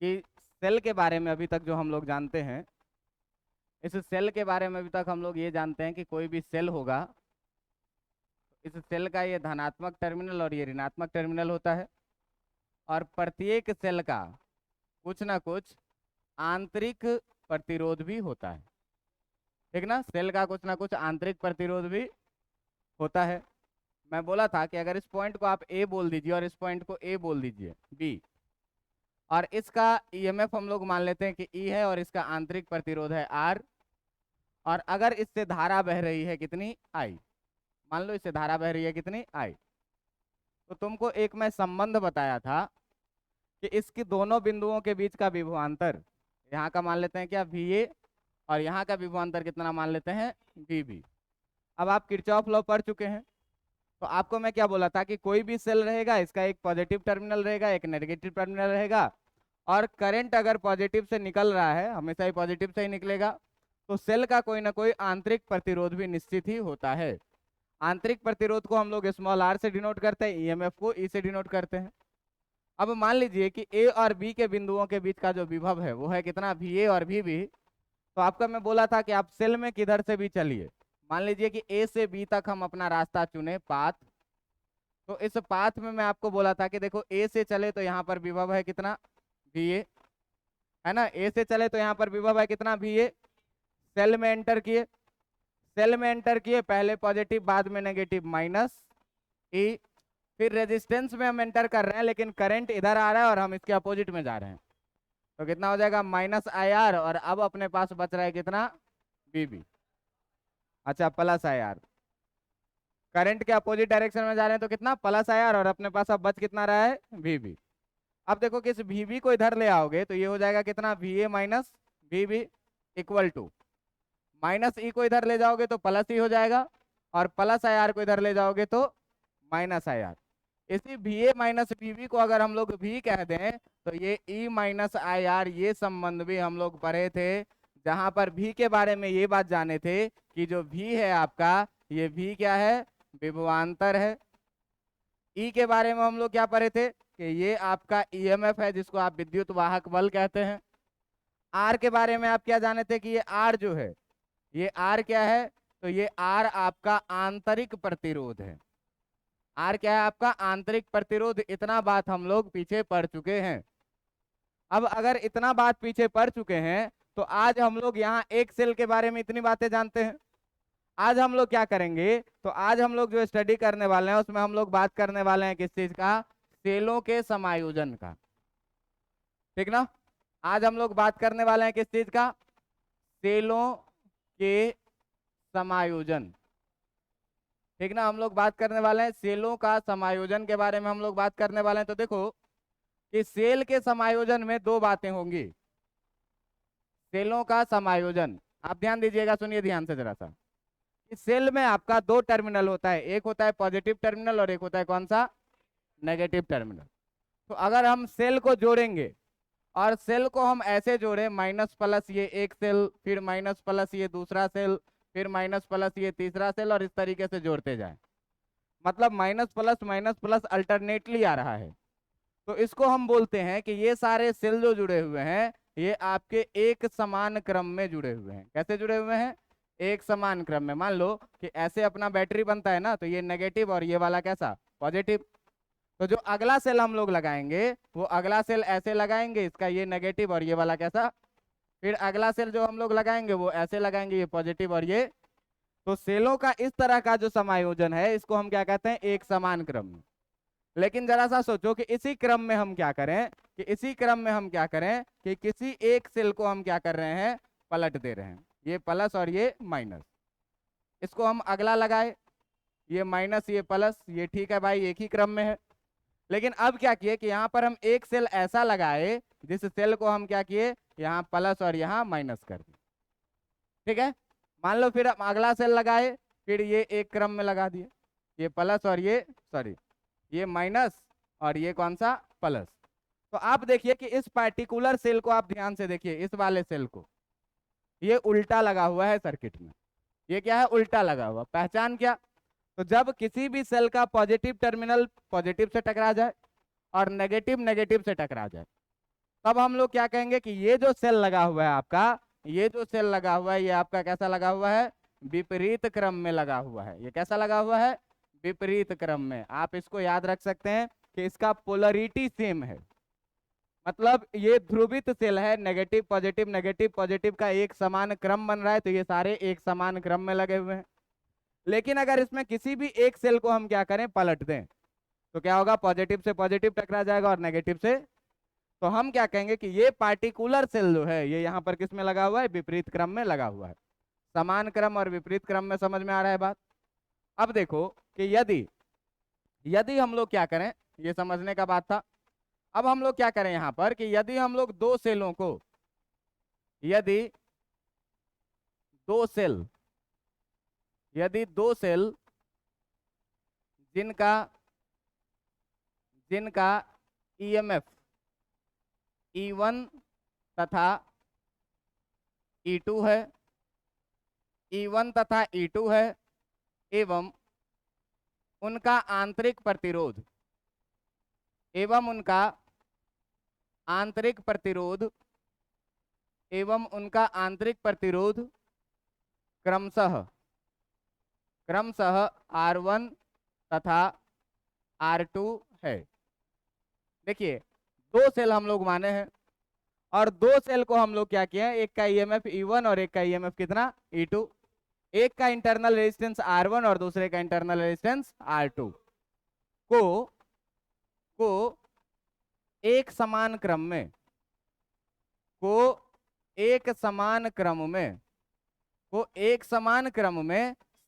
कि सेल के बारे में अभी तक जो हम लोग जानते हैं, इस सेल के बारे में अभी तक हम लोग ये जानते हैं कि कोई भी सेल होगा, इस सेल का ये धनात्मक टर्मिनल और ये ऋणात्मक टर्मिनल होता है, और प्रत्येक सेल का कुछ ना कुछ आंतरिक प्रतिरोध भी होता है। ठीक ना, सेल का कुछ ना कुछ आंतरिक प्रतिरोध भी होता है। मैं बोला था कि अगर इस पॉइंट को आप ए बोल दीजिए और इस पॉइंट को ए बोल दीजिए बी, और इसका ईएमएफ हम लोग मान लेते हैं कि ई है और इसका आंतरिक प्रतिरोध है आर, और अगर इससे धारा बह रही है कितनी, आई, मान लो इससे धारा बह रही है कितनी, आई, तो तुमको एक मैं संबंध बताया था कि इसकी दोनों बिंदुओं के बीच का विभवांतर, यहाँ का मान लेते हैं क्या, वी ए, और यहाँ का विभवांतर कितना मान लेते हैं, वी बी। अब आप किरचॉफ लॉ पढ़ चुके हैं, तो आपको मैं क्या बोला था कि कोई भी सेल रहेगा, इसका एक पॉजिटिव टर्मिनल रहेगा, एक नेगेटिव टर्मिनल रहेगा, और करंट अगर पॉजिटिव से निकल रहा है, हमेशा ही पॉजिटिव से ही निकलेगा, तो सेल का कोई ना कोई आंतरिक प्रतिरोध भी निश्चित ही होता है। आंतरिक प्रतिरोध को हम लोग स्मॉल आर से डिनोट करते हैं, ईएमएफ को ई से डिनोट करते हैं। अब मान लीजिए कि ए और बी के बिंदुओं के बीच का जो विभव है वो है कितना, वी ए और वी बी। तो आपका मैं बोला था कि आप सेल में किधर से भी चलिए, मान लीजिए कि ए से बी तक हम अपना रास्ता चुने, पाथ। तो इस पाथ में मैं आपको बोला था कि देखो ए से चले तो यहाँ पर विभव है कितना, वी ए, है ना, ए से चले तो यहाँ पर विभव है कितना, वी ए। सेल में एंटर किए, सेल में एंटर किए, पहले पॉजिटिव बाद में नेगेटिव, माइनस ई। फिर रेजिस्टेंस में हम एंटर कर रहे हैं लेकिन करंट इधर आ रहा है और हम इसके अपोजिट में जा रहे हैं, तो कितना हो जाएगा, माइनस आई आर, और अब अपने पास बच रहा है कितना, बी बी। अच्छा, प्लस आई आर, करंट के अपोजिट डायरेक्शन में जा रहे हैं तो कितना, प्लस आई आर, और अपने पास अब बच कितना रहा है, वी बी। अब देखो कि इस वी बी को इधर ले आओगे तो ये हो जाएगा कितना, V A minus V B equal to, minus E को इधर ले जाओगे तो प्लस ई हो जाएगा, और प्लस आई आर को इधर ले जाओगे तो माइनस आई आर। इसी V A minus V B को अगर हम लोग भी कह दें तो ये ई माइनस आई आर, ये संबंध भी हम लोग पढ़े थे, जहां पर भी के बारे में ये बात जाने थे कि जो भी है आपका, ये भी क्या है, विभवांतर है। ई के बारे में हम लोग क्या पढ़े थे कि ये आपका ईएमएफ है जिसको आप विद्युत वाहक बल कहते हैं। आर के बारे में आप क्या जाने थे कि ये आर जो है, ये आर क्या है, तो ये आर आपका आंतरिक प्रतिरोध है। आर क्या है आपका, आंतरिक प्रतिरोध। इतना बात हम लोग पीछे पढ़ चुके हैं। अब अगर इतना बात पीछे पढ़ चुके हैं तो आज हम लोग यहाँ एक सेल के बारे में इतनी बातें जानते हैं। आज हम लोग क्या करेंगे, तो आज हम लोग जो स्टडी करने वाले हैं उसमें हम लोग बात करने वाले हैं किस चीज का, सेलों के समायोजन का। ठीक ना, आज हम लोग बात करने वाले हैं किस चीज का, सेलों के समायोजन। ठीक ना, हम लोग बात करने वाले हैं सेलों का समायोजन के बारे में हम लोग बात करने वाले हैं। तो देखो कि सेल के समायोजन में दो बातें होंगी। सेलों का समायोजन, आप ध्यान दीजिएगा, सुनिए ध्यान से जरा सा। इस सेल में आपका दो टर्मिनल होता है, एक होता है पॉजिटिव टर्मिनल और एक होता है कौन सा, नेगेटिव टर्मिनल। तो अगर हम सेल को जोड़ेंगे और सेल को हम ऐसे जोड़े, माइनस प्लस ये एक सेल, फिर माइनस प्लस ये दूसरा सेल, फिर माइनस प्लस ये तीसरा सेल, और इस तरीके से जोड़ते जाए, मतलब माइनस प्लस अल्टरनेटली आ रहा है, तो इसको हम बोलते हैं कि ये सारे सेल जो जुड़े हुए हैं ये आपके एक समान क्रम में जुड़े हुए हैं। कैसे जुड़े हुए हैं, एक समान क्रम में। मान लो कि ऐसे अपना बैटरी बनता है ना, तो ये नेगेटिव और ये वाला कैसा, पॉजिटिव। तो जो अगला सेल हम लोग लगाएंगे वो अगला सेल ऐसे लगाएंगे, इसका ये नेगेटिव और ये वाला कैसा, फिर अगला सेल जो हम लोग लगाएंगे वो ऐसे लगाएंगे, ये पॉजिटिव और ये। तो सेलों का इस तरह का जो समायोजन है इसको हम क्या कहते हैं, एक समान क्रम में। लेकिन जरा सा सोचो कि इसी क्रम में हम क्या करें, कि इसी क्रम में हम क्या करें कि किसी एक सेल को हम क्या कर रहे हैं, पलट दे रहे हैं, ये प्लस और ये माइनस, इसको हम अगला लगाए, ये माइनस ये प्लस, ये ठीक है भाई, एक ही क्रम में है। लेकिन अब क्या किए कि यहाँ पर हम एक सेल ऐसा लगाए जिस सेल को हम क्या किए, यहाँ प्लस और यहाँ माइनस कर दिए। ठीक है, मान लो फिर हम अगला सेल लगाए, फिर ये एक क्रम में लगा दिए, ये प्लस और ये सॉरी ये माइनस और ये कौन सा, प्लस। तो आप देखिए कि इस पार्टिकुलर सेल को आप ध्यान से देखिए, इस वाले सेल को, ये उल्टा लगा हुआ है सर्किट में, ये क्या है, उल्टा लगा हुआ। पहचान क्या, तो जब किसी भी सेल का पॉजिटिव टर्मिनल पॉजिटिव से टकरा जाए और नेगेटिव नेगेटिव से टकरा जाए, तब हम लोग क्या कहेंगे कि ये जो सेल लगा हुआ है आपका, ये जो सेल लगा हुआ है ये आपका कैसा लगा हुआ है, विपरीत क्रम में लगा हुआ है। ये कैसा लगा हुआ है, विपरीत क्रम में। आप इसको याद रख सकते हैं कि इसका पोलरिटी सेम है, मतलब ये ध्रुवित सेल है, नेगेटिव पॉजिटिव का एक समान क्रम बन रहा है, तो ये सारे एक समान क्रम में लगे हुए हैं। लेकिन अगर इसमें किसी भी एक सेल को हम क्या करें, पलट दें, तो क्या होगा, पॉजिटिव से पॉजिटिव टकरा जाएगा और नेगेटिव से, तो हम क्या कहेंगे कि ये पार्टिकुलर सेल जो है ये यहाँ पर किस में लगा हुआ है, विपरीत क्रम में लगा हुआ है। समान क्रम और विपरीत क्रम में समझ में आ रहा है बात। अब देखो कि यदि यदि हम लोग क्या करें, ये समझने का बात था। अब हम लोग क्या करें यहाँ पर कि यदि हम लोग दो सेलों को, यदि दो सेल यदि दो सेल जिनका जिनका ईएमएफ E1 तथा E2 है, E1 तथा E2 है, एवं उनका आंतरिक प्रतिरोध एवं उनका आंतरिक प्रतिरोध एवं उनका आंतरिक प्रतिरोध क्रमशः क्रमशः R1 तथा R2 है। देखिए दो सेल हम लोग माने हैं और दो सेल को हम लोग क्या किए हैं, एक का ईएमएफ E1 और एक का ईएमएफ कितना, E2। एक का इंटरनल रेजिस्टेंस R1 और दूसरे का इंटरनल रेजिस्टेंस R2 को एक समान क्रम में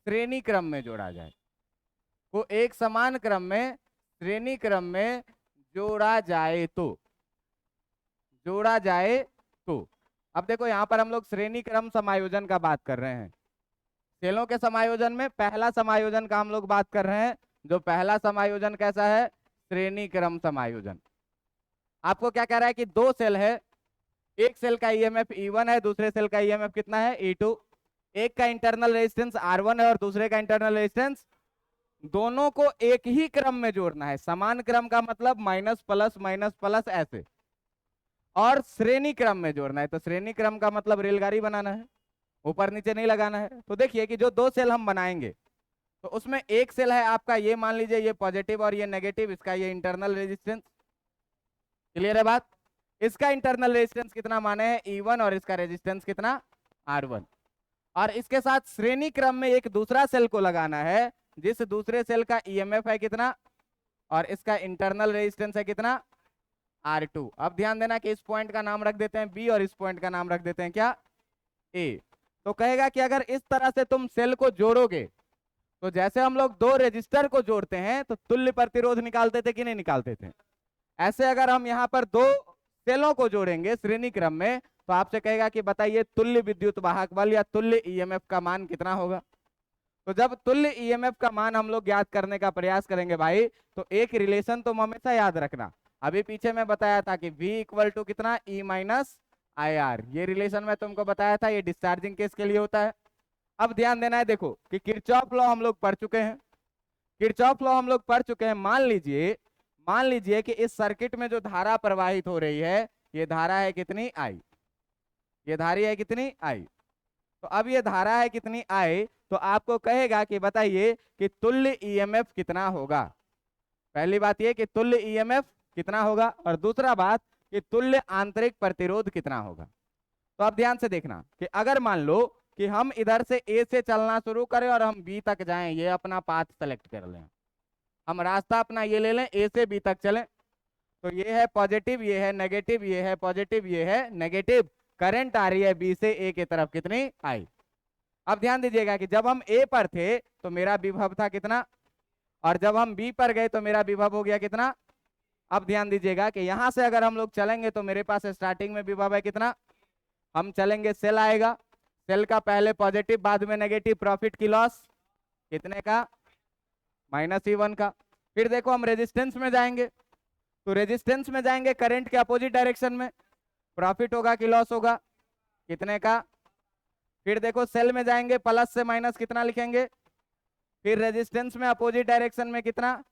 श्रेणी क्रम में जोड़ा जाए, को एक समान क्रम में श्रेणी क्रम में जोड़ा जाए तो अब देखो यहाँ पर हम लोग श्रेणी क्रम समायोजन का बात कर रहे हैं। सेलों के समायोजन में पहला समायोजन का हम लोग बात कर रहे हैं। जो पहला समायोजन कैसा है, श्रेणी क्रम समायोजन। आपको क्या कह रहा है कि दो सेल है, एक सेल का ईएमएफ E1 है, दूसरे सेल का ईएमएफ कितना है, E2। एक का इंटरनल रेजिस्टेंस R1 है और दूसरे का इंटरनल रेजिस्टेंस, दोनों को एक ही क्रम में जोड़ना है। समान क्रम का मतलब माइनस प्लस ऐसे, और श्रेणी क्रम में जोड़ना है। तो श्रेणी क्रम का मतलब रेलगाड़ी बनाना है, ऊपर नीचे नहीं लगाना है। तो देखिए कि जो दो सेल हम बनाएंगे तो उसमें एक सेल है आपका, ये मान लीजिए ये पॉजिटिव और ये नेगेटिव, इसका ये इंटरनल रेजिस्टेंस, क्लियर है बात। इसका इंटरनल रेजिस्टेंस कितना माने हैं, E1, और इसका रेजिस्टेंस कितना, R1। और इसके साथ श्रेणी क्रम में एक दूसरा सेल को लगाना है जिस दूसरे सेल का ईएमएफ है कितना और इसका इंटरनल रेजिस्टेंस है कितना, R2। अब ध्यान देना कि इस पॉइंट का नाम रख देते हैं B और इस पॉइंट का नाम रख देते हैं क्या, A। तो कहेगा कि अगर इस तरह से तुम सेल को जोड़ोगे तो जैसे हम लोग दो रेजिस्टर को जोड़ते हैं तो तुल्य प्रतिरोध निकालते थे कि नहीं निकालते थे, ऐसे अगर हम यहाँ पर दो सेलों को जोड़ेंगे श्रेणी क्रम में तो आपसे कहेगा कि बताइए तुल्य विद्युत वाहक बल या तुल्य ईएमएफ का मान कितना होगा। तो जब तुल्य ईएमएफ का मान हम लोग ज्ञात करने का प्रयास करेंगे भाई, तो एक रिलेशन तुम हमेशा याद रखना। अभी पीछे मैं बताया था कि V इक्वल टू कितना, E माइनस IR, ये रिलेशन मैं तुमको बताया था, ये डिस्चार्जिंग केस के लिए होता है। अब ध्यान देना है, देखो कि किरचॉफ लॉ हम लोग पढ़ चुके हैं, मान लीजिए कि इस सर्किट में जो धारा प्रवाहित हो रही है ये धारा है कितनी, I, ये धारी है कितनी, I। तो अब ये धारा है कितनी, I, तो आपको कहेगा कि बताइए कि तुल्य ईएमएफ कितना होगा। पहली बात ये कि तुल्य ईएमएफ कितना होगा, और दूसरा बात कि तुल्य आंतरिक प्रतिरोध कितना होगा। तो अब ध्यान से देखना कि अगर मान लो कि हम इधर से A से चलना शुरू करें और हम B तक जाएं, ये अपना पाथ सेलेक्ट कर लें, हम रास्ता अपना ये ले लें, A से B तक चलें, तो ये है पॉजिटिव, ये है नेगेटिव, ये है पॉजिटिव, ये है नेगेटिव, करंट आ रही है B से A की तरफ कितनी, I। अब ध्यान दीजिएगा कि जब हम A पर थे तो मेरा विभव था कितना, और जब हम B पर गए तो मेरा विभव हो गया कितना। अब ध्यान दीजिएगा कि यहां से अगर हम लोग चलेंगे तो मेरे पास स्टार्टिंग में विभव है कितना, हम चलेंगे, सेल आएगा, सेल का पहले पॉजिटिव बाद में नेगेटिव, प्रॉफिट की लॉस कितने का, -E1 का। फिर देखो हम रेजिस्टेंस में जाएंगे, तो रेजिस्टेंस में जाएंगे करंट के अपोजिट डायरेक्शन में, प्रॉफिट होगा कि लॉस होगा, कितने का। फिर देखो सेल में जाएंगे, प्लस से माइनस कितना लिखेंगे, फिर रेजिस्टेंस में अपोजिट डायरेक्शन में कितना,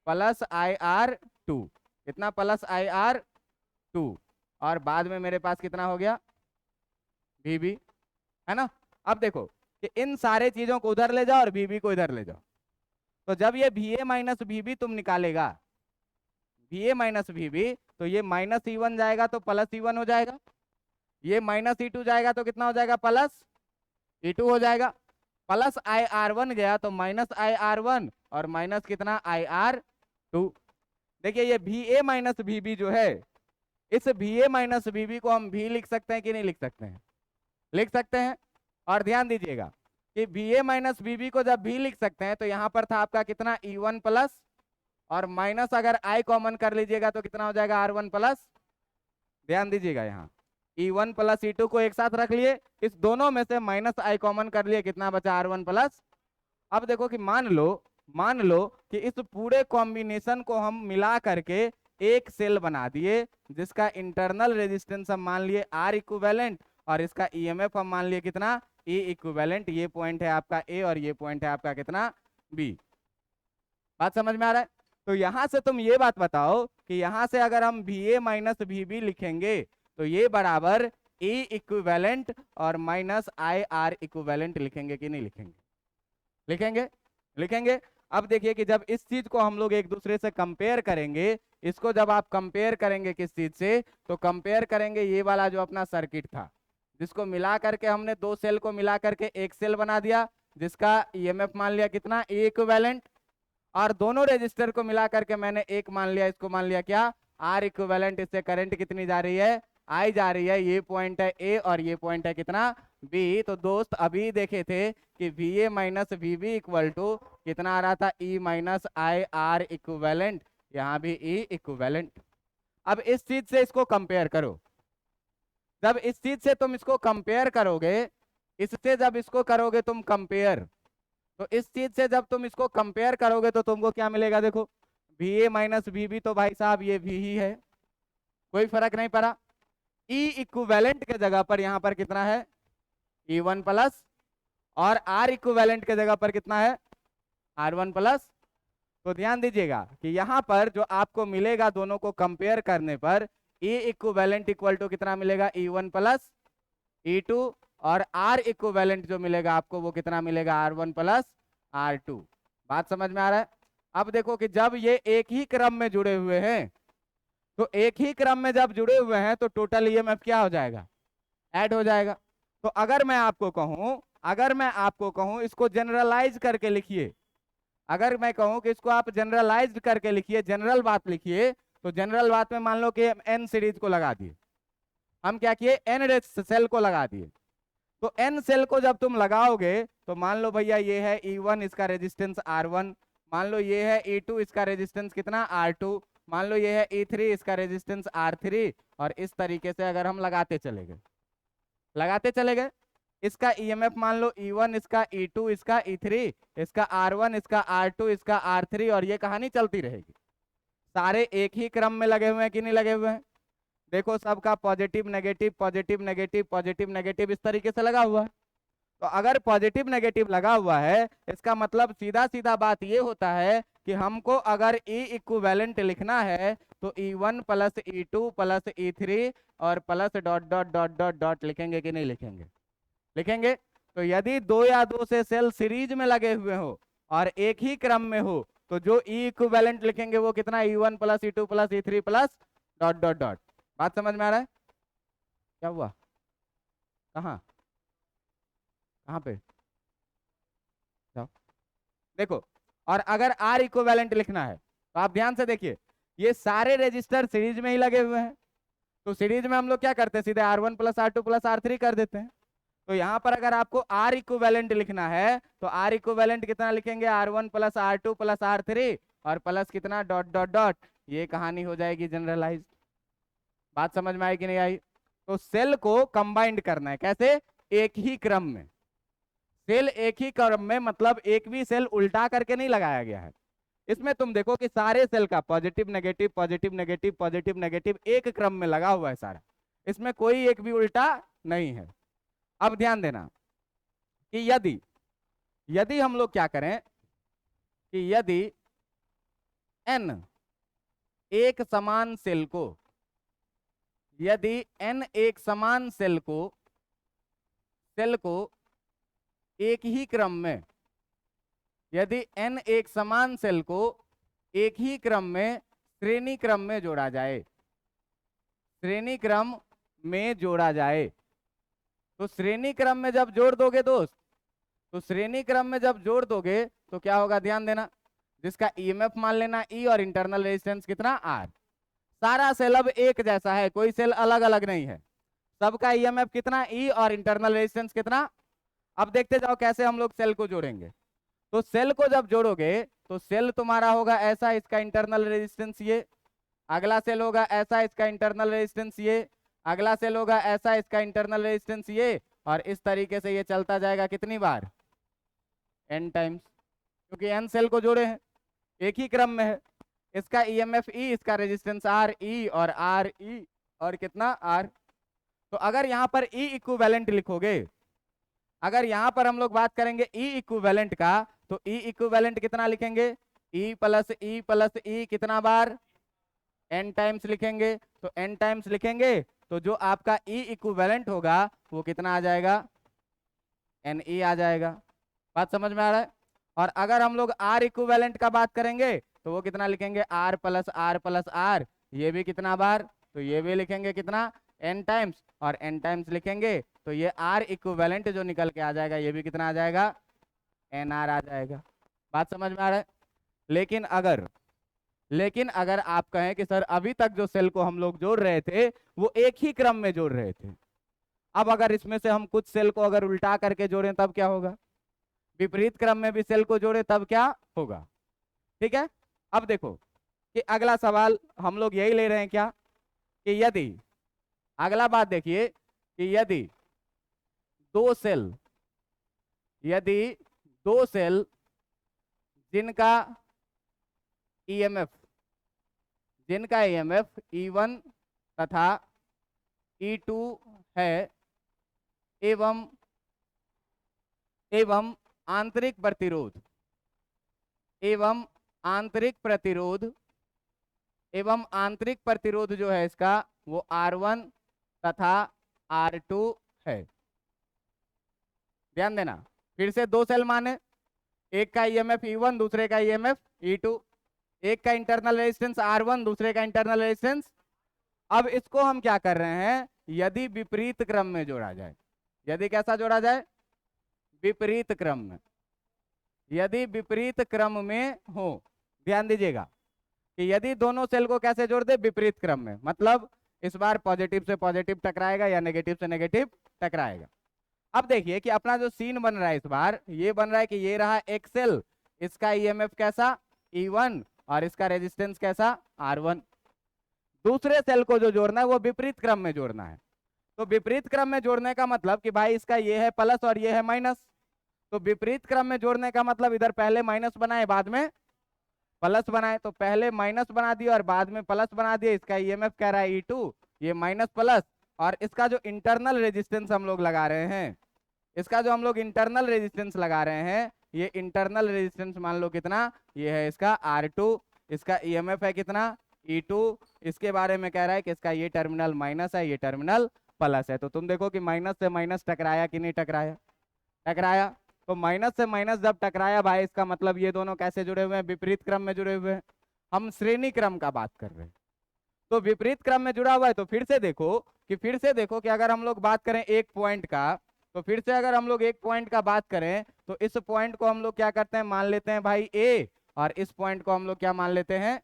+IR2, कितना, +IR2। और बाद में मेरे पास कितना हो गया, VB, है ना। अब देखो कि इन सारे चीजों को उधर ले जाओ और VB को इधर ले जाओ, तो जब ये VA माइनस VB तुम निकालेगा, VA माइनस VB, तो ये माइनस E1 जाएगा तो प्लस E1 हो जाएगा, ये माइनस E2 जाएगा तो कितना हो जाएगा, प्लस E2 हो जाएगा, प्लस IR1 गया तो माइनस IR1 और माइनस कितना, IR2। देखिए ये VA माइनस VB जो है, इस VA माइनस VB को हम भी लिख सकते हैं कि नहीं लिख सकते हैं, लिख सकते हैं। और ध्यान दीजिएगा कि VA माइनस VB को जब भी लिख सकते हैं तो यहां पर था आपका कितना, E1 प्लस, और माइनस अगर I कॉमन कर लीजिएगा तो कितना हो जाएगा, R1 प्लस। ध्यान दीजिएगा यहाँ E1 प्लस E2 को एक साथ रख लिए, इस दोनों में से माइनस I कॉमन कर लिए, कितना बचा, R1 प्लस। अब देखो कि मान लो कि इस पूरे कॉम्बिनेशन को हम मिला करके एक सेल बना दिए, जिसका इंटरनल रेजिस्टेंस हम मान लिए R इक्विवेलेंट, और इसका EMF हम मान लिए कितना, E इक्विवेलेंट। ये पॉइंट है आपका A और ये पॉइंट है आपका कितना, B। बात समझ में आ रहा है। तो यहां से तुम ये बात बताओ कि यहां से अगर हम VA माइनस VB लिखेंगे तो ये बराबर E इक्विवेलेंट और माइनस IR इक्विवेलेंट लिखेंगे कि नहीं लिखेंगे, लिखेंगे, लिखेंगे। अब देखिए कि जब इस चीज को हम लोग एक दूसरे से कंपेयर करेंगे, इसको जब आप कंपेयर करेंगे किस चीज से, तो कंपेयर करेंगे ये वाला जो अपना सर्किट था, जिसको मिला करके हमने दो सेल को मिला करके एक सेल बना दिया, जिसका EMF मान लिया कितना, E इक्विवेलेंट, और दोनों रेजिस्टर को मिला करके मैंने एक मान लिया, इसको मान लिया क्या, R इक्विवेलेंट। इससे करंट कितनी जा रही है, I जा रही है। ये पॉइंट है A और ये पॉइंट है कितना, B। तो दोस्त अभी देखे थे कि VA minus VB equal to कितना आ रहा था, E माइनस IR इक्विवेलेंट, यहाँ भी E इक्विवेलेंट। अब इस चीज से इसको कंपेयर करो, जब इस चीज से तुम इसको कंपेयर करोगे, इससे जब इसको करोगे तुम कंपेयर, तो इस चीज से जब तुम इसको कंपेयर करोगे तो तुमको क्या मिलेगा, देखो VA माइनस VB तो भाई साहब ये V ही है, कोई फर्क नहीं पड़ा। E इक्विवेलेंट के जगह पर यहां पर कितना है, E1 प्लस, और R इक्विवेलेंट के जगह पर कितना है, R1 प्लस। तो ध्यान दीजिएगा कि यहां पर जो आपको मिलेगा दोनों को कंपेयर करने पर, E इक्विवेलेंट इक्वल टू कितना मिलेगा, E1 प्लस E2, और R इक्विवेलेंट जो मिलेगा आपको वो कितना मिलेगा, R1 प्लस R2। बात समझ में आ रहा है। अब देखो कि जब ये एक ही क्रम में जुड़े हुए हैं, तो एक ही क्रम में जब जुड़े हुए हैं तो टोटल EMF क्या हो जाएगा, ऐड हो जाएगा। तो अगर मैं आपको कहूं इसको जनरलाइज करके लिखिए, अगर मैं कहूं कि इसको आप जनरलाइज करके लिखिए, जनरल बात लिखिए, तो जनरल बात में मान लो कि N सीरीज को लगा दिए, हम क्या किए, N सेल को लगा दिए। तो N सेल को जब तुम लगाओगे तो मान लो भैया ये है E1, इसका रेजिस्टेंस R1, मान लो ये है E2, इसका रेजिस्टेंस कितना, R2, मान लो ये है E3, इसका रेजिस्टेंस R3, और इस तरीके से अगर हम लगाते चले गए, इसका EMF मान लो E1, इसका E2, इसका E3, इसका R1, इसका R2, इसका R3, और ये कहानी चलती रहेगी। सारे एक ही क्रम में लगे हुए हैं कि नहीं लगे हुए हैं, देखो सबका positive negative positive negative positive negative इस तरीके से लगा हुआ है। तो अगर पॉजिटिव नेगेटिव लगा हुआ है, इसका मतलब सीधा सीधा बात ये होता है कि हमको अगर E इक्विवेलेंट लिखना है तो E1 plus E2 plus E3 और plus dot dot dot dot dot लिखेंगे कि नहीं लिखेंगे, लिखेंगे। तो यदि दो या दो से सेल सीरीज में लगे हुए हो और एक ही क्रम में हो, तो जो E इक्विवेलेंट लिखेंगे वो कितना, E1 plus E2 plus E3 plus dot dot dot. बात समझ में आ रहा है, क्या हुआ, कहाँ कहाँ पे जाओ देखो। और अगर R इक्विवेलेंट लिखना है तो आप ध्यान से देखिए, ये सारे रजिस्टर सीरीज में ही लगे हुए हैं, तो सीरीज में हम लोग क्या करते हैं, सीधे R1 plus R2 plus R3 कर देते हैं। तो यहां पर अगर आपको R इक्विवेलेंट लिखना है तो R इक्विवेलेंट कितना लिखेंगे, R1 plus R2 plus R3 और प्लस कितना, डॉट डॉट डॉट। ये कहानी हो जाएगी जनरलाइज। बात समझ में आई कि नहीं आई। तो सेल को कंबाइंड करना है, कैसे, एक ही क्रम में, सेल एक ही क्रम में, मतलब एक भी सेल उल्टा करके नहीं लगाया गया है। इसमें तुम देखो कि सारे सेल का positive negative positive negative positive negative एक क्रम में लगा हुआ है सारा, इसमें कोई एक भी उल्टा नहीं है। अब ध्यान देना कि यदि हम लोग क्या करें कि यदि N एक समान सेल को यदि n एक समान सेल को एक ही क्रम में, यदि n एक समान सेल को एक ही क्रम में श्रेणी क्रम में जोड़ा जाए, श्रेणी क्रम में जोड़ा जाए, तो श्रेणी क्रम में जब जोड़ दोगे दोस्त, तो श्रेणी क्रम में जब जोड़ दोगे तो क्या होगा, ध्यान देना, जिसका ईएमएफ मान लेना ई और इंटरनल रेजिस्टेंस कितना आर। सारा सेल अब एक जैसा है, कोई सेल अलग अलग नहीं है, सबका ईएमएफ कितना ई और इंटरनल रेजिस्टेंस कितना। अब देखते जाओ कैसे हम लोग सेल को जोड़ेंगे। तो सेल को जब जोड़ोगे तो सेल तुम्हारा होगा ऐसा, इसका इंटरनल रेजिस्टेंस ये, अगला सेल होगा ऐसा, इसका इंटरनल रेजिस्टेंस ये, अगला सेल होगा ऐसा, इसका इंटरनल रेजिस्टेंस ये, और इस तरीके से ये चलता जाएगा कितनी बार, n टाइम्स, क्योंकि n सेल को जोड़े हैं, एक ही क्रम में है। इसका ईएमएफ ई, इसका रेजिस्टेंस आर ई, और आर ई, और कितना आर। तो अगर यहाँ पर ई इक्विवेलेंट लिखोगे, अगर यहाँ पर हम लोग बात करेंगे ई इक्विवेलेंट का, तो ई इक्विवेलेंट कितना लिखेंगे, ई प्लस ई कितना बार, n टाइम्स लिखेंगे। तो n टाइम्स लिखेंगे तो जो आपका ई इक्विवेलेंट होगा वो कितना आ जाएगा, Ne आ जाएगा। बात समझ में आ रहा है। और अगर हम लोग R इक्विवेलेंट का बात करेंगे तो वो कितना लिखेंगे, R प्लस R, ये भी कितना बार, तो ये भी लिखेंगे कितना, n टाइम्स, और n टाइम्स लिखेंगे तो ये R इक्विवेलेंट जो निकल के आ जाएगा ये भी कितना आ जाएगा, NR आ जाएगा। बात समझ में आ रहा है। लेकिन अगर आप कहें कि सर अभी तक जो सेल को हम लोग जोड़ रहे थे वो एक ही क्रम में जोड़ रहे थे, अब अगर इसमें से हम कुछ सेल को अगर उल्टा करके जोड़ें तब क्या होगा, विपरीत क्रम में भी सेल को जोड़े तब क्या होगा। ठीक है। अब देखो कि अगला सवाल हम लोग यही ले रहे हैं क्या, कि यदि, अगला बात देखिए कि यदि दो सेल जिनका ईएमएफ E1 तथा E2 है एवं आंतरिक प्रतिरोध जो है इसका वो R1 तथा R2 है। ध्यान देना, फिर से दो सेल माने, एक का ईएमएफ E1, दूसरे का ईएमएफ E2, एक का इंटरनल रेजिस्टेंस R1, दूसरे का इंटरनल रेजिस्टेंस। अब इसको हम क्या कर रहे हैं, यदि विपरीत क्रम में जोड़ा जाए, यदि कैसा जोड़ा जाए, विपरीत क्रम में, यदि विपरीत क्रम में हो। ध्यान दीजिएगा कि यदि दोनों सेल को कैसे जोड़ दे, विपरीत क्रम में, मतलब इस बार पॉजिटिव से पॉजिटिव टकराएगा या नेगेटिव से नेगेटिव टकराएगा। अब देखिए कि अपना जो सीन बन रहा है इस बार ये बन रहा है कि ये रहा एक सेल, इसका ईएमएफ कैसा E1 और इसका रेजिस्टेंस कैसा R1। दूसरे सेल को जो जोड़ना है वो विपरीत क्रम में जोड़ना है। तो विपरीत क्रम में जोड़ने का मतलब कि भाई इसका ये है प्लस और ये है माइनस, तो विपरीत क्रम में जोड़ने का मतलब इधर पहले माइनस बनाए बाद में प्लस बनाए, तो पहले माइनस बना दिया और बाद में प्लस बना दिया। इसका ईएमएफ कह रहा है E2, ये माइनस प्लस, और इसका जो इंटरनल रेजिस्टेंस हम लोग लगा रहे हैं, इसका जो हम लोग इंटरनल रेजिस्टेंस लगा रहे हैं, ये इंटरनल रेजिस्टेंस मान लो कितना, ये है इसका R2, इसका ईएमएफ है कितना E2, इसके बारे में कह रहा है कि इसका ये टर्मिनल माइनस है, ये टर्मिनल प्लस है। तो तुम देखो कि माइनस से माइनस टकराया कि नहीं टकराया, टकराया। तो माइनस से माइनस जब टकराया भाई, इसका मतलब ये दोनों कैसे जुड़े हुए हैं, विपरीत क्रम में जुड़े हुए हैं। हम श्रेणी क्रम का बात कर रहे हैं, तो विपरीत क्रम में जुड़ा हुआ है। तो फिर से देखो कि अगर हम लोग बात करें एक पॉइंट का, तो फिर से अगर हम लोग एक पॉइंट का बात करें तो इस पॉइंट को हम लोग क्या करते हैं, मान लेते हैं भाई A, और इस पॉइंट को हम लोग क्या मान लेते हैं।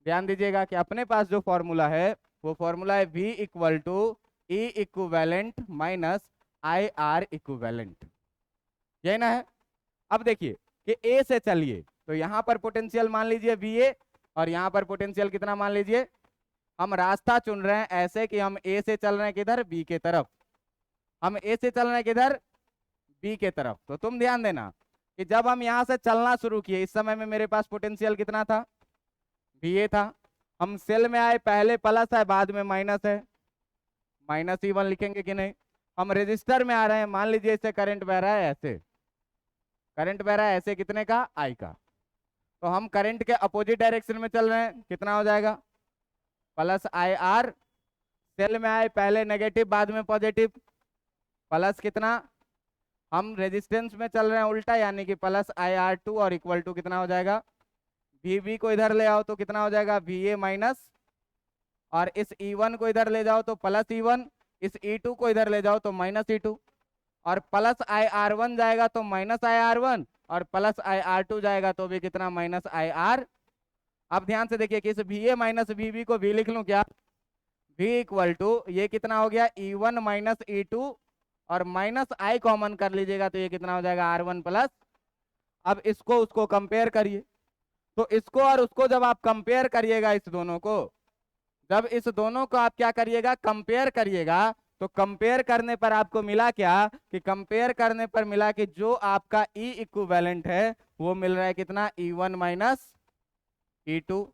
ध्यान दीजिएगा कि अपने पास जो फॉर्मूला है वो फॉर्मूला है V equal to E equivalent minus IR equivalent, यही ना है। अब देखिए कि A से चलिए तो यहाँ पर पोटेंशियल मान लीजिए VA, और यहाँ पर पोटेंशियल कितना मान लीजिए। हम रास्ता चुन रहे हैं ऐसे कि हम A से चल रहे हैं किधर, B के तरफ, हम A से चल रहे हैं किधर, B के तरफ। तो तुम ध्यान देना कि जब हम यहाँ से चलना शुरू किए, इस समय में मेरे पास पोटेंशियल कितना था, VA था। हम सेल में आए, पहले प्लस है बाद में माइनस है, माइनस E1 लिखेंगे कि नहीं। हम रेजिस्टर में आ रहे हैं, मान लीजिए इससे करंट बह रहा है ऐसे, करंट बह रहा है ऐसे, कितने का, I का। तो हम करंट के अपोजिट डायरेक्शन में चल रहे हैं, कितना हो जाएगा, प्लस IR सेल में आए पहले नेगेटिव बाद में पॉजिटिव, प्लस कितना, हम रेजिस्टेंस में चल रहे हैं उल्टा, यानी कि प्लस IR2 और इक्वल टू कितना हो जाएगा, VB को इधर ले आओ तो कितना हो जाएगा VA माइनस, और इस E1 को इधर ले जाओ तो प्लस E1, इस E2 को इधर ले जाओ तो माइनस E2, और प्लस IR1 जाएगा तो माइनस IR1, और प्लस IR2 जाएगा तो भी कितना माइनस IR। अब ध्यान से देखिए कि इस VA माइनस VB को भी लिख लूं क्या, V इक्वल टू ये कितना हो गया E1 माइनस E2, और माइनस I कॉमन कर लीजिएगा तो ये कितना हो जाएगा R1 प्लस। अब इसको उसको कंपेयर करिए, तो इसको और उसको जब आप कंपेयर करिएगा, इस दोनों को जब इस दोनों को आप क्या करिएगा कंपेयर करिएगा, तो कंपेयर करने पर आपको मिला क्या कि कंपेयर करने पर मिला कि जो आपका E इक्विवेलेंट है वो मिल रहा है कितना E1 माइनस E2,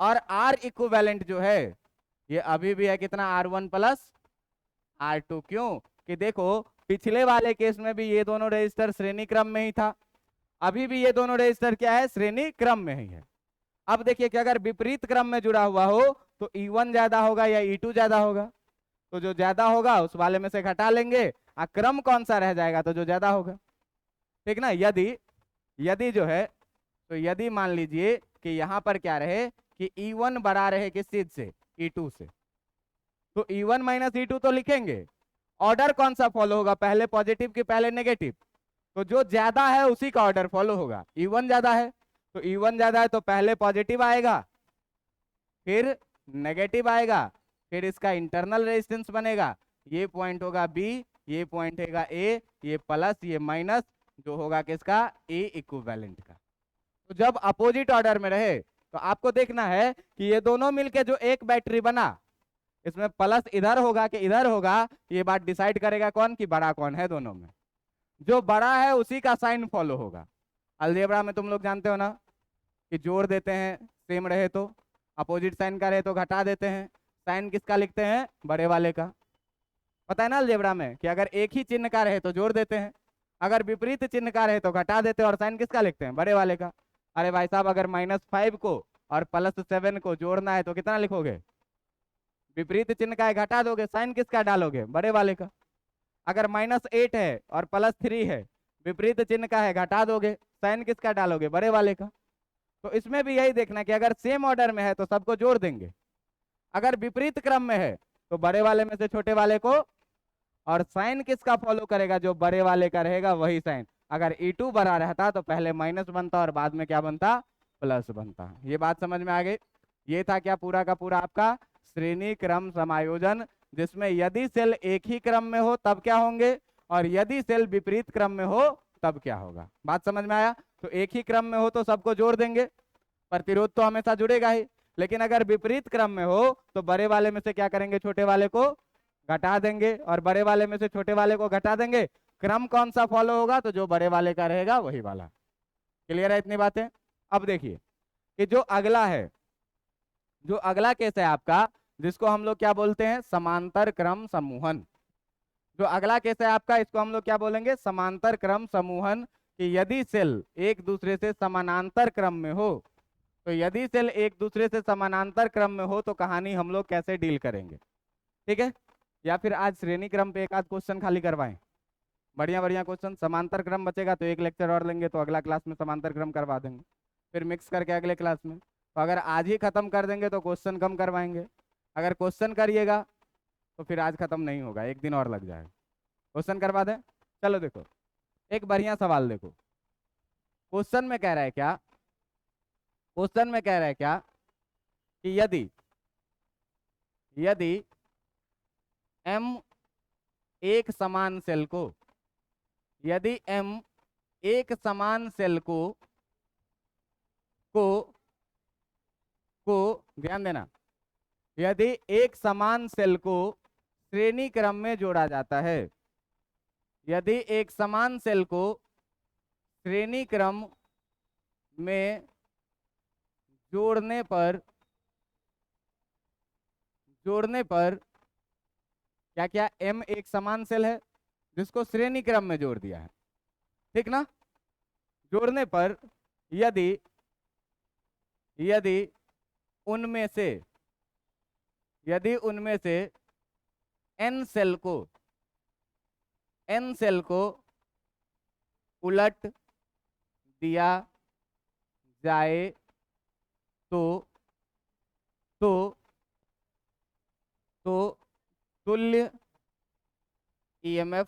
और R इक्विवेलेंट जो है ये अभी भी है कितना R1 प्लस R2। क्यों कि देखो पिछले वाले केस में भी ये दोनों रजिस्टर श्रेणी क्रम में ही था, अभी भी ये दोनों रजिस्टर क्या है श्रेणी क्रम में ही है। अब देखिए कि अगर विपरीत क्रम में जुड़ा हुआ हो तो E1 ज्यादा होगा या E2 ज्यादा होगा, तो जो ज्यादा होगा उस वाले में से घटा लेंगे, क्रम कौन सा रह जाएगा तो जो ज्यादा होगा, ठीक ना। यदि यदि जो है तो यदि मान लीजिए कि यहां पर क्या रहे कि E1 बड़ा रहे किस चीज से E2 से, तो E1 माइनस E2 तो लिखेंगे, ऑर्डर कौन सा फॉलो होगा पहले पॉजिटिव कि पहले नेगेटिव, तो जो ज्यादा है उसी का ऑर्डर फॉलो होगा। E1 ज्यादा है तो E1 ज्यादा है तो पहले पॉजिटिव आएगा फिर नेगेटिव आएगा, फिर इसका इंटरनल रेजिस्टेंस बनेगा, ये पॉइंट होगा B, ये पॉइंट होगा A, ये प्लस ये माइनस, जो होगा किसका A इक्विवेलेंट का। तो जब अपोजिट ऑर्डर में रहे तो आपको देखना है कि ये दोनों मिलके जो एक बैटरी बना, इसमें प्लस इधर होगा कि इधर होगा, ये बात डिसाइड करेगा कौन कि बड़ा कौन है दोनों में, जो बड़ा है उसी का साइन फॉलो होगा। अलजेब्रा में तुम लोग जानते हो ना कि जोड़ देते हैं सेम रहे तो, अपोजिट साइन का रहे तो घटा देते हैं, साइन किसका लिखते हैं बड़े वाले का, पता है ना अलजेब्रा में कि अगर एक ही चिन्ह का रहे तो जोड़ देते हैं, अगर विपरीत चिन्ह का रहे तो घटा देते हैं, और साइन किसका लिखते हैं बड़े वाले का। अरे भाई साहब अगर -5 को और +7 को जोड़ना है तो कितना लिखोगे, विपरीत चिन्ह का है घटा दोगे, साइन किसका डालोगे बड़े वाले का। अगर -8 है और +3 है, विपरीत चिन्ह का है घटा दोगे, साइन किसका डालोगे बड़े वाले का। तो इसमें भी यही देखना कि अगर सेम ऑर्डर में है तो सबको जोड़ देंगे, अगर विपरीत क्रम में है तो बड़े वाले में से छोटे वाले को, और साइन किसका फॉलो करेगा जो बड़े वाले का रहेगा वही साइन। अगर E2 बड़ा रहता तो पहले माइनस बनता और बाद में क्या बनता प्लस बनता। ये बात समझ में आ गई। ये था क्या पूरा का पूरा आपका श्रेणी क्रम समायोजन, जिसमें यदि सेल एक ही क्रम में हो तब क्या होंगे, और यदि सेल विपरीत क्रम में हो तब क्या होगा। बात समझ में आया। तो एक ही क्रम में हो तो सबको जोड़ देंगे, प्रतिरोध तो हमेशा जुड़ेगा ही, लेकिन अगर विपरीत क्रम में हो तो बड़े वाले में से क्या करेंगे छोटे वाले को घटा देंगे, और बड़े वाले में से छोटे वाले को घटा देंगे, क्रम कौन सा फॉलो होगा तो जो बड़े वाले का रहेगा वही वाला। क्लियर है इतनी बातें। अब देखिए कि जो अगला है, जो अगला केस है आपका, जिसको हम लोग क्या बोलते हैं समांतर क्रम समूहन। जो अगला केस है आपका इसको हम लोग क्या बोलेंगे समांतर क्रम समूहन, कि यदि सेल एक दूसरे से समानांतर क्रम में हो, तो यदि सेल एक दूसरे से समानांतर क्रम में हो तो कहानी हम लोग कैसे डील करेंगे, ठीक है। या फिर आज श्रेणी क्रम पे एक आध क्वेश्चन खाली करवाएं, बढ़िया बढ़िया क्वेश्चन। समांतर क्रम बचेगा तो एक लेक्चर और लेंगे, तो अगला क्लास में समांतर क्रम करवा देंगे, फिर मिक्स करके अगले क्लास में। तो अगर आज ही खत्म कर देंगे तो क्वेश्चन कम करवाएंगे, अगर क्वेश्चन करिएगा तो फिर आज खत्म नहीं होगा, एक दिन और लग जाएगा। क्वेश्चन करवा दें। चलो देखो एक बढ़िया सवाल देखो, क्वेश्चन में कह रहा है क्या, क्वेश्चन में कह रहा है क्या कि यदि यदि M एक समान सेल को, यदि M एक समान सेल को ध्यान देना, यदि एक समान सेल को श्रेणी क्रम में जोड़ा जाता है, यदि एक समान सेल को श्रेणी क्रम में जोड़ने पर क्या क्या M एक समान सेल है जिसको श्रेणी क्रम में जोड़ दिया है, ठीक ना। जोड़ने पर यदि उनमें से यदि उनमें से n सेल को उलट दिया जाए तो तो तो तुल्य ईएमएफ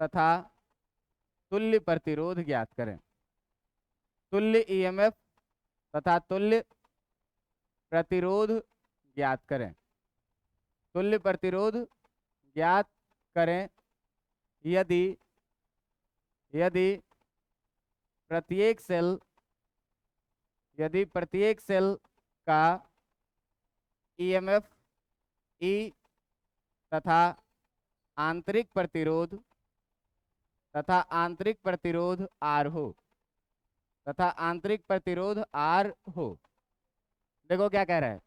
तथा तुल्य प्रतिरोध ज्ञात करें। तुल्य ईएमएफ तथा तुल्य प्रतिरोध ज्ञात करें। तुल्य प्रतिरोध ज्ञात करें यदि यदि प्रत्येक सेल का ईएमएफ ई तथा आंतरिक प्रतिरोध आर हो। देखो क्या कह रहा है,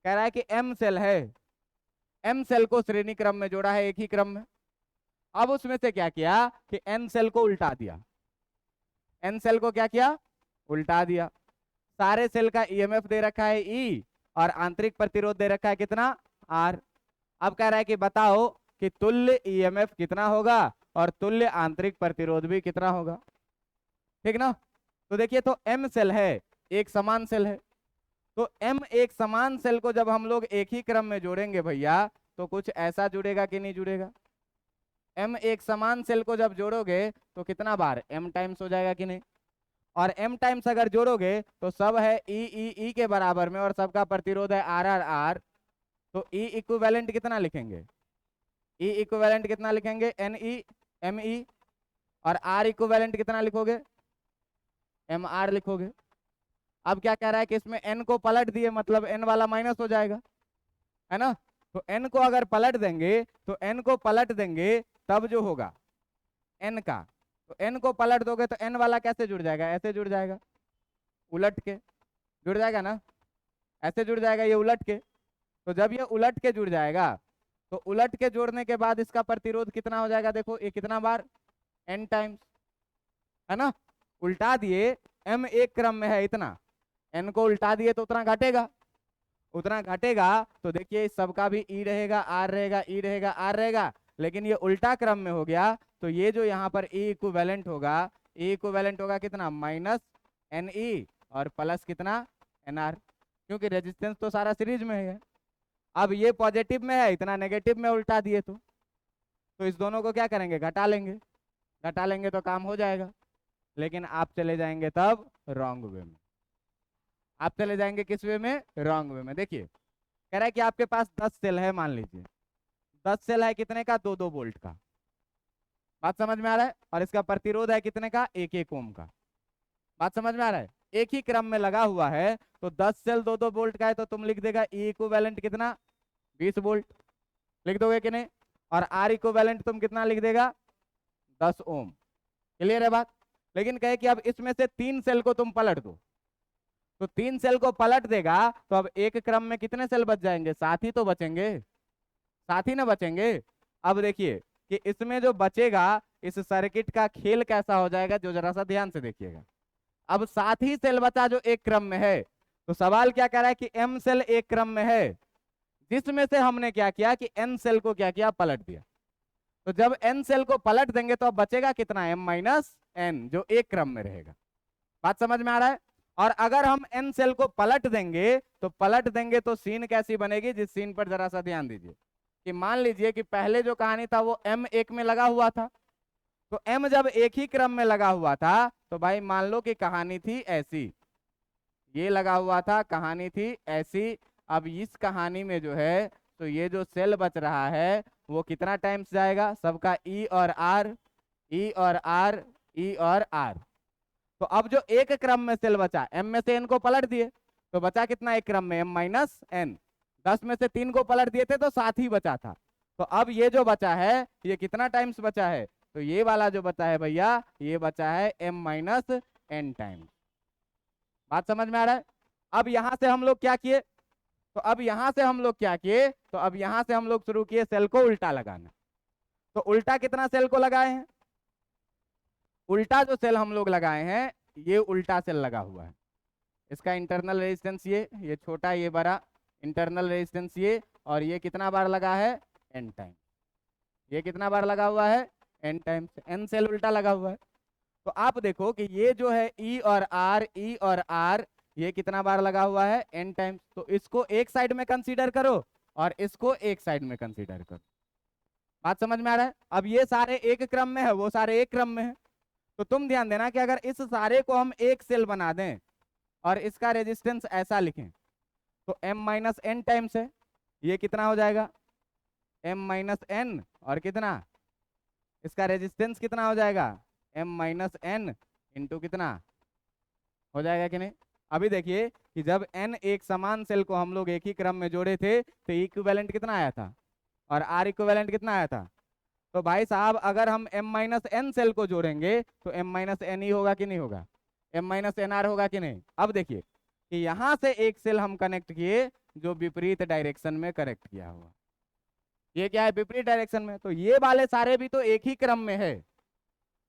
कह रहा है कि एम सेल है, एम सेल को श्रेणी क्रम में जोड़ा है एक ही क्रम में। अब उसमें से क्या किया कि एन सेल को उल्टा दिया। एन सेल को क्या किया, उल्टा दिया। सारे सेल का ईएमएफ दे रखा है ई और आंतरिक प्रतिरोध दे रखा है कितना, आर। अब कह रहा है कि बताओ कि तुल्य ईएमएफ कितना होगा और तुल्य आंतरिक प्रतिरोध भी कितना होगा। ठीक ना। तो देखिए, तो एम सेल है, एक समान सेल है, तो एम एक समान सेल को जब हम लोग एक ही क्रम में जोड़ेंगे भैया तो कुछ ऐसा जुड़ेगा कि नहीं जुड़ेगा। एम एक समान सेल को जब जोड़ोगे तो कितना बार एम टाइम्स हो जाएगा कि नहीं, और एम टाइम्स अगर जोड़ोगे तो सब है ई के बराबर में और सबका प्रतिरोध है आर। तो ई इक्विवेलेंट कितना लिखेंगे, ई इक्विवेलेंट कितना लिखेंगे, एन ई एम ई, और आर इक्विवेलेंट कितना लिखोगे, एम आर लिखोगे। अब क्या कह रहा है कि इसमें n को पलट दिए, मतलब n वाला माइनस हो जाएगा, है ना। तो n को अगर पलट देंगे तो n को पलट देंगे तब जो होगा n का, तो n को पलट दोगे तो n वाला कैसे जुड़ जाएगा, ऐसे जुड़ जाएगा, उलट के जुड़ जाएगा ना, ऐसे जुड़ जाएगा ये उलट के। तो जब ये उलट के जुड़ जाएगा तो उलट के जोड़ने के बाद इसका प्रतिरोध कितना हो जाएगा, देखो ये कितना बार n टाइम्स, है ना। उल्टा दिए, m एक क्रम में है इतना, n को उल्टा दिए तो उतना घटेगा, तो देखिए सबका भी ई रहेगा, आर रहेगा, ई रहेगा, आर रहेगा, लेकिन ये उल्टा क्रम में हो गया। तो ये जो यहाँ पर ई इक्विवेलेंट होगा कितना, माइनस एन ई और प्लस कितना, एन आर, क्योंकि रेजिस्टेंस तो सारा सीरीज में है। अब ये पॉजिटिव में है, इतना नेगेटिव में उल्टा दिए तो इस दोनों को क्या करेंगे, घटा लेंगे तो काम हो जाएगा। लेकिन आप चले जाएंगे तब रॉन्ग वे में, आप चले जाएंगे किस वे में, रॉन्ग वे में। देखिए कह रहा है कि आपके पास 10 सेल है, मान लीजिए 10 सेल है कितने का, 2-2 वोल्ट का, बात समझ में आ रहा है, और इसका प्रतिरोध है कितने का, 1-1 ओम का, बात समझ में आ रहा है। एक ही क्रम में लगा हुआ है तो 10 सेल 2-2 वोल्ट का है तो तुम लिख देगा ई इक्विवेलेंट कितना, 20 वोल्ट लिख दोगे कि नहीं, और आर इक्विवेलेंट तुम कितना लिख देगा, 10 ओम। क्लियर है बात। लेकिन कहे कि अब इसमें से 3 सेल को तुम पलट दो, तो 3 सेल को पलट देगा तो अब एक क्रम में कितने सेल बच जाएंगे, 7 ही तो बचेंगे, 7 ही ना बचेंगे। अब देखिए कि इसमें जो बचेगा, इस सर्किट का खेल कैसा हो जाएगा, जो जरा सा ध्यान से देखिएगा। अब 7 ही सेल बचा जो एक क्रम में है, तो सवाल क्या कह रहा है कि एम सेल एक क्रम में है, जिसमें से हमने क्या किया कि एन सेल को क्या किया, पलट दिया। तो जब एन सेल को पलट देंगे तो अब बचेगा कितना, एम माइनस एन, जो एक क्रम में रहेगा, बात समझ में आ रहा है। और अगर हम एन सेल को पलट देंगे तो सीन कैसी बनेगी, जिस सीन पर जरा सा ध्यान दीजिए कि मान लीजिए कि पहले जो कहानी था वो एम एक में लगा हुआ था, तो एम जब एक ही क्रम में लगा हुआ था तो भाई मान लो कि कहानी थी ऐसी, ये लगा हुआ था, कहानी थी ऐसी। अब इस कहानी में जो है तो ये जो सेल बच रहा है वो कितना टाइम्स जाएगा, सबका ई और आर, ई और आर, ई और आर। तो अब जो एक क्रम में सेल बचा, एम में से एन को पलट दिए तो बचा कितना एक क्रम में, एम माइनस एन। 10 में से 3 को पलट दिए थे तो 7 ही बचा था। तो अब ये जो बचा है ये कितना टाइम्स बचा है, तो ये वाला जो बचा है भैया, ये बचा है एम माइनस एन टाइम्स, बात समझ में आ रहा है। अब यहां से हम लोग क्या किए, तो अब यहां से हम लोग शुरू किए सेल को उल्टा लगाना। तो उल्टा कितना सेल को लगाए हैं, उल्टा जो सेल हम लोग लगाए हैं ये उल्टा सेल लगा हुआ है, इसका इंटरनल रेजिस्टेंस ये छोटा ये बड़ा, इंटरनल रेजिस्टेंस ये, और ये कितना बार लगा है, n टाइम। ये कितना बार लगा हुआ है, n टाइम। n सेल उल्टा लगा हुआ है। तो आप देखो कि ये जो है E और R, ये कितना बार लगा हुआ है, n टाइम्स। तो इसको एक साइड में कंसीडर करो और इसको एक साइड में कंसीडर करो। बात समझ में आ रहा है? अब ये सारे एक क्रम में है, वो सारे एक क्रम में है। तो तुम ध्यान देना कि अगर इस सारे को हम एक सेल बना दें और इसका रेजिस्टेंस ऐसा लिखें, तो m माइनस एन टाइम्स है। ये कितना हो जाएगा, m माइनस एन, और कितना, इसका रेजिस्टेंस कितना हो जाएगा, m माइनस एन इंटू कितना हो जाएगा कि नहीं। अभी देखिए कि जब n एक समान सेल को हम लोग एक ही क्रम में जोड़े थे तो इक्विवेलेंट कितना आया था और r इक्विवेलेंट कितना आया था। तो भाई साहब अगर हम m माइनस एन सेल को जोड़ेंगे तो m माइनस एन ही होगा कि नहीं होगा, m माइनस एन आर होगा कि नहीं। अब देखिए कि यहाँ से एक सेल हम कनेक्ट किए जो विपरीत डायरेक्शन में कनेक्ट किया हुआ, ये क्या है, विपरीत डायरेक्शन में। तो ये वाले सारे भी तो एक ही क्रम में है,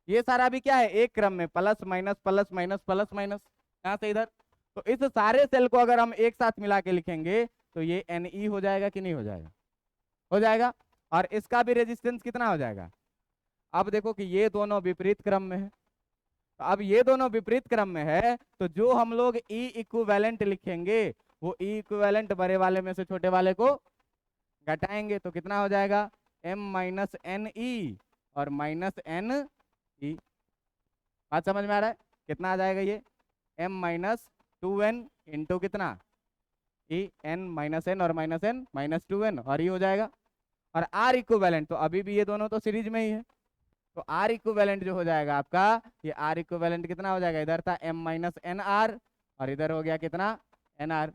ये सारा भी क्या है, एक क्रम में, plus minus plus minus plus minus, यहाँ से इधर। तो इस सारे सेल को अगर हम एक साथ मिला के लिखेंगे तो ये Ne हो जाएगा कि नहीं हो जाएगा, हो जाएगा। और इसका भी रेजिस्टेंस कितना हो जाएगा। अब देखो कि ये दोनों विपरीत क्रम में है, तो अब ये दोनों विपरीत क्रम में है तो जो हम लोग E इक्विवेलेंट लिखेंगे वो E इक्विवेलेंट बड़े वाले में से छोटे वाले को घटाएंगे, तो कितना हो जाएगा, m माइनस एन ई और माइनस एन ई। बात समझ में आ रहा है, कितना आ जाएगा ये, m माइनस 2n इंटू कितना ई, n माइनस एन और माइनस एन माइनस 2n, और ये हो जाएगा। और R इक्विवेलेंट, तो अभी भी ये दोनों तो सीरीज में ही है, तो R इक्विवेलेंट जो हो जाएगा आपका, ये R इक्विवेलेंट कितना हो जाएगा, इधर था m माइनस एन आर और इधर हो गया कितना एन आर,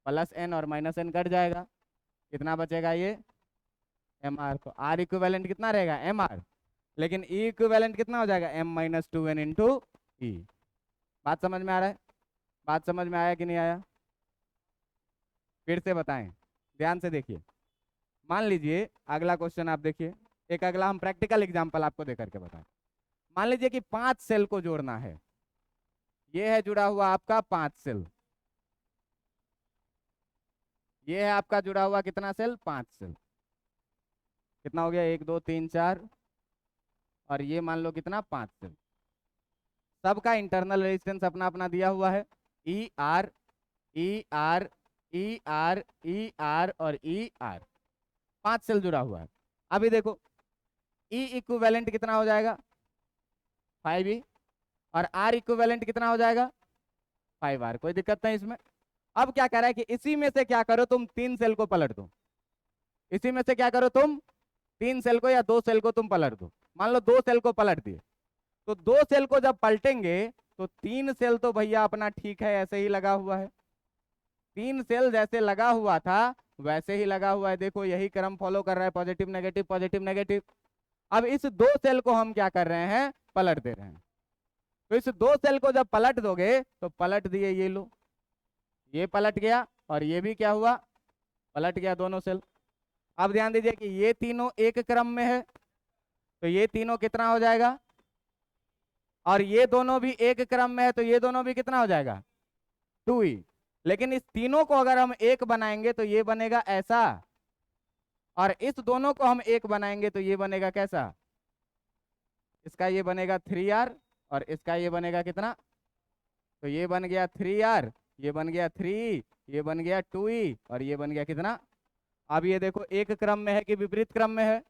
प्लस n और माइनस n कट जाएगा, कितना बचेगा ये एम आर। तो R इक्विवेलेंट कितना रहेगा एम आर, लेकिन E इक्विवेलेंट कितना हो जाएगा m माइनस 2n इंटू ई। बात समझ में आ रहा है, बात समझ में आया कि नहीं आया, फिर से बताएं, ध्यान से देखिए। मान लीजिए अगला क्वेश्चन आप देखिए, एक अगला हम प्रैक्टिकल एग्जांपल आपको दे करके बताएं। मान लीजिए कि 5 सेल को जोड़ना है, ये है जुड़ा हुआ आपका 5 सेल, ये है आपका जुड़ा हुआ कितना सेल, 5 सेल। कितना हो गया, 1 2 3 4, और ये मान लो कितना 5 सेल। सबका इंटरनल रेजिस्टेंस अपना अपना दिया हुआ है, E R E R E R E R और ई आर, 5 सेल जुड़ा हुआ है। अभी देखो E इक्विवेलेंट कितना हो जाएगा 5E, और R इक्विवेलेंट कितना हो जाएगा 5R, कोई दिक्कत नहीं इसमें। अब क्या कह रहा है कि इसी में से क्या करो तुम 3 सेल को पलट दो, इसी में से क्या करो तुम 3 सेल को या 2 सेल को तुम पलट दो। मान लो 2 सेल को पलट दिए, तो 2 सेल को जब पलटेंगे तो 3 सेल तो भैया अपना ठीक है ऐसे ही लगा हुआ है, 3 सेल जैसे लगा हुआ था वैसे ही लगा हुआ है, देखो यही क्रम फॉलो कर रहा है, पॉजिटिव नेगेटिव पॉजिटिव नेगेटिव। अब इस 2 सेल को हम क्या कर रहे हैं, पलट दे रहे हैं। तो इस 2 सेल को जब पलट दोगे तो पलट दिए, ये लो, ये पलट गया और ये भी क्या हुआ, पलट गया दोनों सेल। अब ध्यान दीजिए कि ये तीनों एक क्रम में है, तो ये तीनों कितना हो जाएगा, और ये दोनों भी एक क्रम में है तो ये दोनों भी कितना हो जाएगा 2E। लेकिन इस तीनों को अगर हम एक बनाएंगे तो ये बनेगा ऐसा, और इस दोनों को हम एक बनाएंगे तो ये बनेगा कैसा, इसका ये बनेगा 3R और इसका ये बनेगा कितना, तो ये बन गया 3R, ये बन गया 3E, ये बन गया 2E और ये बन गया कितना। अब ये देखो एक क्रम में है कि विपरीत क्रम में है,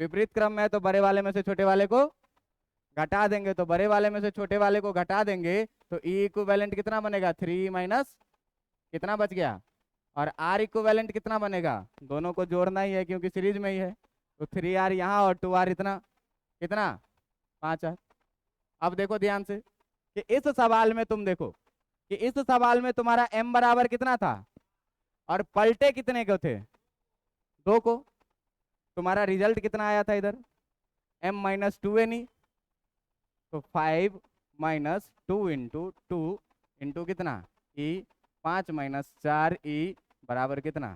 विपरीत क्रम में है तो बड़े वाले में से छोटे वाले को घटा देंगे, तो बड़े वाले में से छोटे वाले को घटा देंगे तो E इक्विवेलेंट कितना बनेगा 3 माइनस कितना बच गया, और R इक्विवेलेंट कितना बनेगा, दोनों को जोड़ना ही है क्योंकि सीरीज में ही है, तो 3R यहाँ और 2R इतना कितना 5R। अब देखो ध्यान से कि इस सवाल में तुम देखो कि इस सवाल में तुम्हारा m बराबर कितना था और पलटे कितने को थे, 2 को। तुम्हारा रिजल्ट कितना आया था इधर m माइनस 2n, तो 5 माइनस 2 इंटू 2 इंटू कितना E, 5 माइनस 4E बराबर कितना।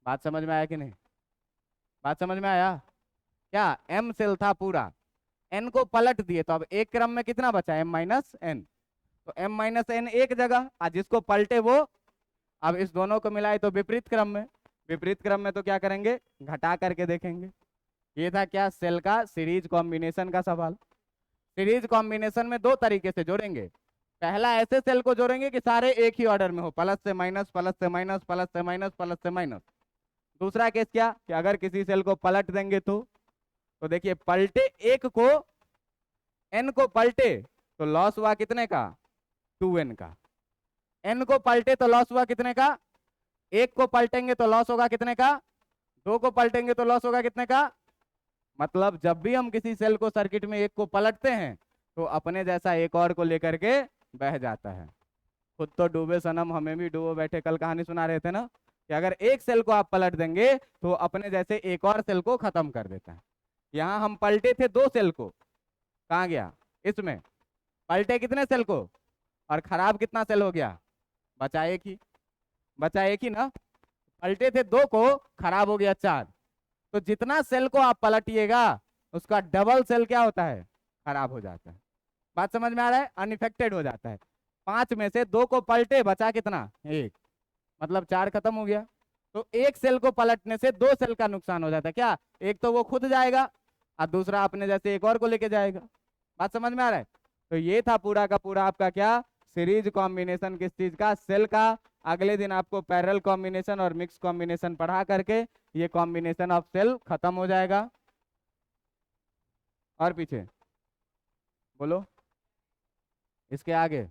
बात समझ में आया कि नहीं, बात समझ में आया। क्या m सेल था पूरा, n को पलट दिए तो अब एक क्रम में कितना बचा m माइनस n, तो m माइनस n एक जगह, जिसको पलटे वो अब इस दोनों को मिलाए तो विपरीत क्रम में, विपरीत क्रम में तो क्या करेंगे, घटा करके देखेंगे। ये था क्या, सेल का सीरीज कॉम्बिनेशन का सवाल। सीरीज कॉम्बिनेशन में दो तरीके से जोड़ेंगे। पहला ऐसे सेल को जोड़ेंगे कि सारे एक ही ऑर्डर में हो, प्लस से माइनस, प्लस से माइनस, प्लस से माइनस, प्लस से माइनस। दूसरा केस क्या, कि अगर किसी सेल को पलट देंगे तो देखिए पलटे एक को, एन को पलटे तो लॉस हुआ कितने का, 2n का। एन को पलटे तो लॉस हुआ कितने का, एक को पलटेंगे तो लॉस होगा कितने का, दो को पलटेंगे तो लॉस होगा कितने का। मतलब जब भी हम किसी सेल को सर्किट में एक को पलटते हैं तो अपने जैसा एक और को लेकर के बह जाता है। खुद तो डूबे सनम हमें भी डूबो बैठे, कल कहानी सुना रहे थे ना, कि अगर एक सेल को आप पलट देंगे तो अपने जैसे एक और सेल को खत्म कर देता है। यहाँ हम पलटे थे दो सेल को, कहाँ गया, इसमें पलटे कितने सेल को और खराब कितना सेल हो गया, बचा एक ही, बचा एक ही ना। पलटे थे दो को, खराब हो गया 4। तो जितना सेल को आप पलटिएगा उसका डबल सेल क्या होता है, खराब हो जाता है। बात समझ में आ रहा है, अनइफेक्टेड हो जाता है। 5 में से 2 को पलटे, बचा कितना, एक, मतलब 4 खत्म हो गया। तो एक सेल को पलटने से 2 सेल का नुकसान हो जाता है। क्या, एक तो वो खुद जाएगा और दूसरा अपने जैसे एक और को लेके जाएगा। बात समझ में आ रहा है। तो ये था पूरा का पूरा आपका क्या, सीरीज कॉम्बिनेशन किस चीज का, सेल का। अगले दिन आपको पैरेलल कॉम्बिनेशन और मिक्स कॉम्बिनेशन पढ़ा करके ये कॉम्बिनेशन ऑफ सेल खत्म हो जाएगा। और पीछे बोलो, इसके आगे